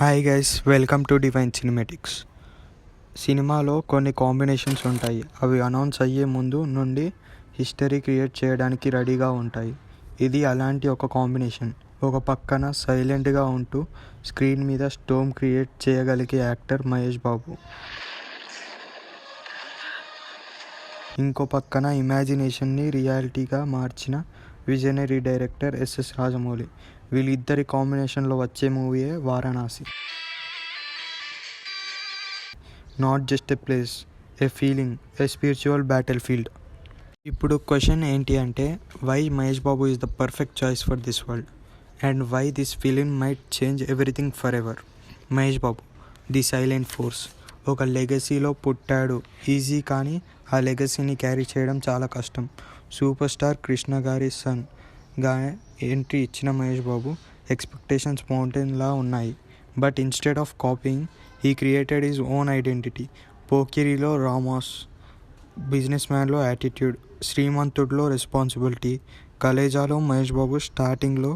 Hi guys, welcome to divine cinematics. సినిమాలో కొన్ని combinations ఉంటాయి. అవి అనౌన్స్ అయ్యే ముందు నుండి హిస్టరీ క్రియేట్ చేయడానికి రెడీగా ఉంటాయి. ఇది అలాంటి ఒక కాంబినేషన్. ఒక పక్కన సైలెంట్గా ఉంటూ స్క్రీన్ మీద స్టోమ్ క్రియేట్ చేయగలిగే యాక్టర్ మహేష్ బాబు. ఇంకో పక్కన ఇమాజినేషన్ని రియాలిటీగా మార్చిన విజనరీ డైరెక్టర్ ఎస్ఎస్ రాజమౌళి. వీళ్ళిద్దరి కాంబినేషన్లో వచ్చే మూవీయే Varanasi. Not just a place, a feeling, a spiritual battle field. ఇప్పుడు క్వశ్చన్ ఏంటి అంటే, why Mahesh Babu is the perfect choice for this world and why this film might change everything for ever. Mahesh Babu the silent force. ఒక లెగసీలో పుట్టాడు, easy, కానీ ఆ లెగసీని carry చేయడం చాలా కష్టం. సూపర్ స్టార్ కృష్ణ గారి సన్గా ఎంట్రీ ఇచ్చిన మహేష్ బాబు ఎక్స్పెక్టేషన్స్ మౌంటైన్లా ఉన్నాయి. But instead of copying, he created his own identity. పోకిరిలో రామాస్, బిజినెస్ మ్యాన్లో యాటిట్యూడ్, శ్రీమంతుడిలో రెస్పాన్సిబిలిటీ, కలేజాలో మహేష్ బాబు స్టార్టింగ్లో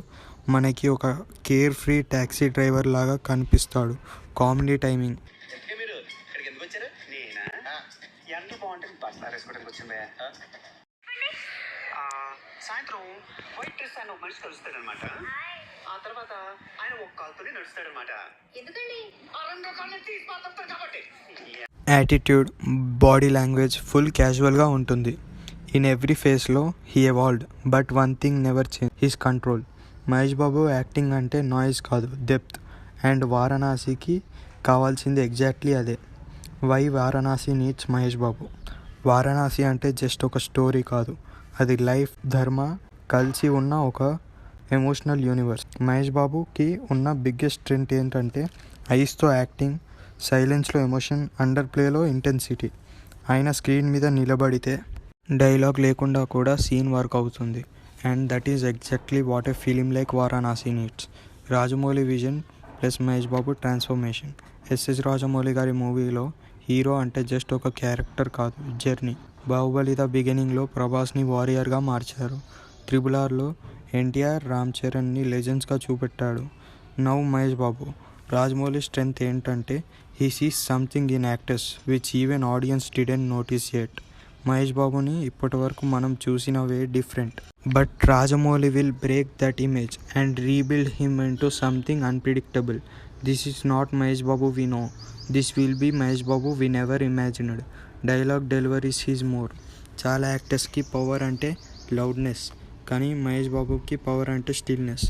మనకి ఒక కేర్ ఫ్రీ ట్యాక్సీ డ్రైవర్ లాగా కనిపిస్తాడు. Comedy timing. సాయంత్రం వైట్ డ్రెస్ ఆయన ఒక మనిషి కలుస్తాడనమాట. ఆ తర్వాత ఆయన ఒక కాలుతో నడుస్తాడనమాట. ఎందుకండి? కాబట్టి యాటిట్యూడ్, బాడీ లాంగ్వేజ్ ఫుల్ క్యాజువల్గా ఉంటుంది. ఇన్ ఎవ్రీ ఫేస్లో he evolved, but one thing never change, his control. Mahesh Babu acting అంటే నాయిస్ కాదు, డెప్త్. అండ్ వారణాసికి కావాల్సింది ఎగ్జాక్ట్లీ అదే. Why Varanasi needs Mahesh Babu. వారణాసి అంటే జస్ట్ ఒక స్టోరీ కాదు, అది లైఫ్, ధర్మ కలిసి ఉన్న ఒక ఎమోషనల్ యూనివర్స్. మహేష్ బాబుకి ఉన్న బిగ్గెస్ట్ స్ట్రెంత్ ఏంటంటే ఐస్తో యాక్టింగ్, సైలెన్స్లో ఎమోషన్, అండర్ ప్లేలో ఇంటెన్సిటీ. ఆయన స్క్రీన్ మీద నిలబడితే డైలాగ్ లేకుండా కూడా సీన్ వర్క్ అవుతుంది. And that is exactly what a film like Varanasi needs. Rajamouli vision plus Mahesh Babu transformation. SS Rajamouli గారి మూవీలో హీరో అంటే జస్ట్ ఒక క్యారెక్టర్ కాదు, జర్నీ. బాహుబలి ద బిగినింగ్లో ప్రభాస్ని వారియర్గా మార్చారు. త్రిబుల్ ఆర్లో ఎన్టీఆర్, రామ్ చరణ్ని లెజెండ్స్గా చూపెట్టాడు. నౌ మహేష్ బాబు. రాజమౌళి స్ట్రెంగ్త్ ఏంటంటే he sees something in actors which even audience didn't notice yet. Mahesh బాబుని ఇప్పటి వరకు మనం చూసిన way different, but Rajamouli will break that image and rebuild him into something unpredictable. This is not Mahesh Babu we know, this will be Mahesh Babu we never imagined. Dialogue deliveries is more. చాలా యాక్టర్స్కి power అంటే loudness, కానీ మహేష్ బాబుకి పవర్ అంటే stillness.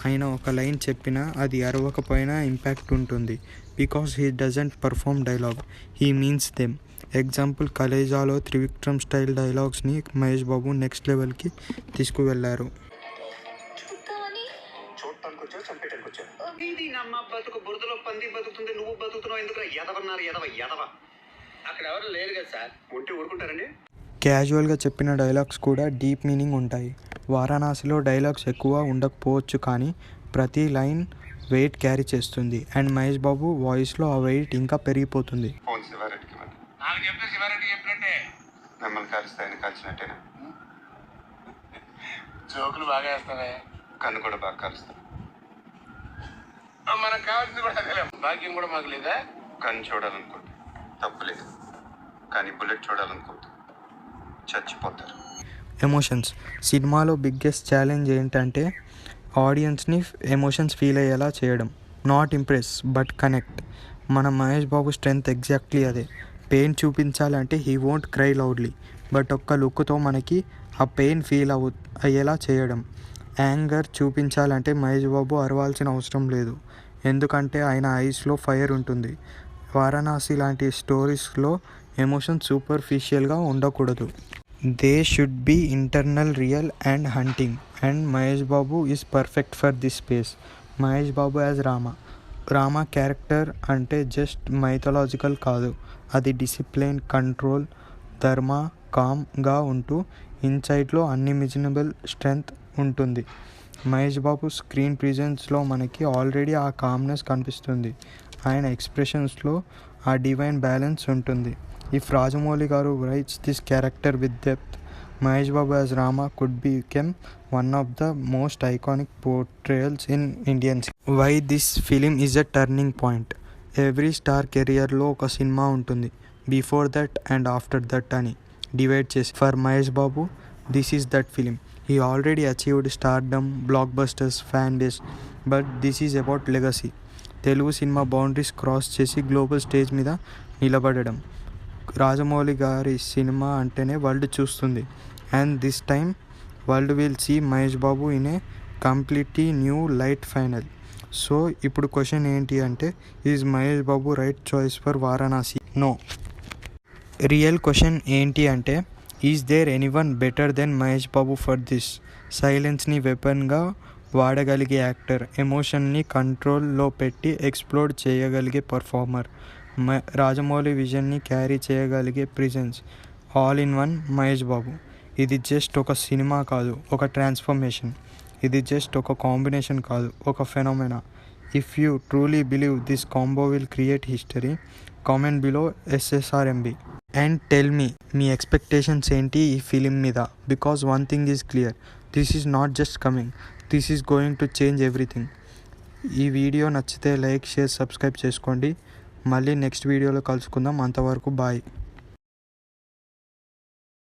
ఆయన ఒక line చెప్పినా అది అరవకపోయినా ఇంపాక్ట్ ఉంటుంది. Because he doesn't perform dialogue, he means them. Example, కలేజాలో త్రివిక్రమ్ స్టైల్ డైలాగ్స్ని మహేష్ బాబు నెక్స్ట్ లెవెల్కి తీసుకువెళ్ళారు. క్యాజువల్గా చెప్పిన డైలాగ్స్ కూడా డీప్ మీనింగ్ ఉంటాయి. వారణాసిలో డైలాగ్స్ ఎక్కువ ఉండకపోవచ్చు, కానీ ప్రతి లైన్ వెయిట్ క్యారీ చేస్తుంది. అండ్ మహేష్ బాబు వాయిస్లో ఆ వెయిట్ ఇంకా పెరిగిపోతుంది. జోకులు బాగా వేస్తావే, కన్ను కూడా బాగా కలుస్తావు. మనకు కావాల్సింది కూడా అదే, భాగ్యం కూడా మాకు లేదా? కన్ను చూడాలనుకోండి తప్పులేదు, కానీ బుల్లెట్ చూడాలనుకోవద్దు, చచ్చిపోతారు. ఎమోషన్స్. సినిమాలో బిగ్గెస్ట్ ఛాలెంజ్ ఏంటంటే ఆడియన్స్ని ఎమోషన్స్ ఫీల్ అయ్యేలా చేయడం. Not impress but connect. మన మహేష్ బాబు స్ట్రెంగ్త్ ఎగ్జాక్ట్లీ అదే. పెయిన్ చూపించాలంటే he won't cry loudly, but ఒక్క లుక్తో మనకి ఆ పెయిన్ ఫీల్ అయ్యేలా చేయడం. యాంగర్ చూపించాలంటే మహేష్ బాబు అరవాల్సిన అవసరం లేదు, ఎందుకంటే ఆయన ఐస్లో ఫైర్ ఉంటుంది. వారణాసి లాంటి స్టోరీస్లో ఎమోషన్ సూపర్ఫిషియల్గా ఉండకూడదు. They should be internal, real and haunting. And Mahesh Babu is perfect for this space. Mahesh Babu as Rama character అంటే జస్ట్ మైథలాజికల్ కాదు, అది డిసిప్లిన్, కంట్రోల్, ధర్మ, కామ్గా ఉంటూ ఇన్సైడ్లో అన్ఇమిజినబుల్ స్ట్రెంగ్త్ ఉంటుంది. మహేష్ బాబు స్క్రీన్ ప్రెజెన్స్లో మనకి ఆల్రెడీ ఆ కామ్నెస్ కనిపిస్తుంది. ఆయన ఎక్స్ప్రెషన్స్లో ఆ డివైన్ బ్యాలెన్స్ ఉంటుంది. ఇఫ్ రాజమౌళి గారు rights this character with depth, Mahesh Babu as Rama could become one of the most iconic portrayals in Indian cinema. Why this film is a turning point? Every star కెరియర్లో ఒక సినిమా ఉంటుంది, before that and after that అని divide చేసి. For Mahesh Babu this is that film. He already achieved stardom, blockbusters, fan base, but this is about legacy. Telugu సినిమా boundaries cross చేసి global stage మీద నిలబడడం. రాజమౌళి గారి సినిమా అంటేనే వరల్డ్ చూస్తుంది, and this time world will see Mahesh Babu in a completely new light final. So ఇప్పుడు question ఏంటి అంటే, is Mahesh Babu right choice for Varanasi? No. Real question ఏంటి అంటే, is there anyone better than Mahesh Babu for this? సైలెన్స్ని వెపన్గా వాడగలిగే యాక్టర్, ఎమోషన్ని కంట్రోల్లో పెట్టి ఎక్స్ప్లోర్ చేయగలిగే పర్ఫార్మర్, రాజమౌళి విజన్ని క్యారీ చేయగలిగే presence, all in one Mahesh Babu. ఇది జస్ట్ ఒక సినిమా కాదు, ఒక ట్రాన్స్ఫర్మేషన్. ఇది జస్ట్ ఒక కాంబినేషన్ కాదు, ఒక phenomena. If you truly believe this combo will create history, comment below SSRMB and tell me expectations ఏంటి ఈ ఫిలిం మీద. Because one thing is clear, this is not just coming, this is going to change everything. ఈ video నచ్చితే like, share, subscribe చేసుకోండి. మళ్ళీ next వీడియోలో కలుసుకుందాం. అంతవరకు బాయ్.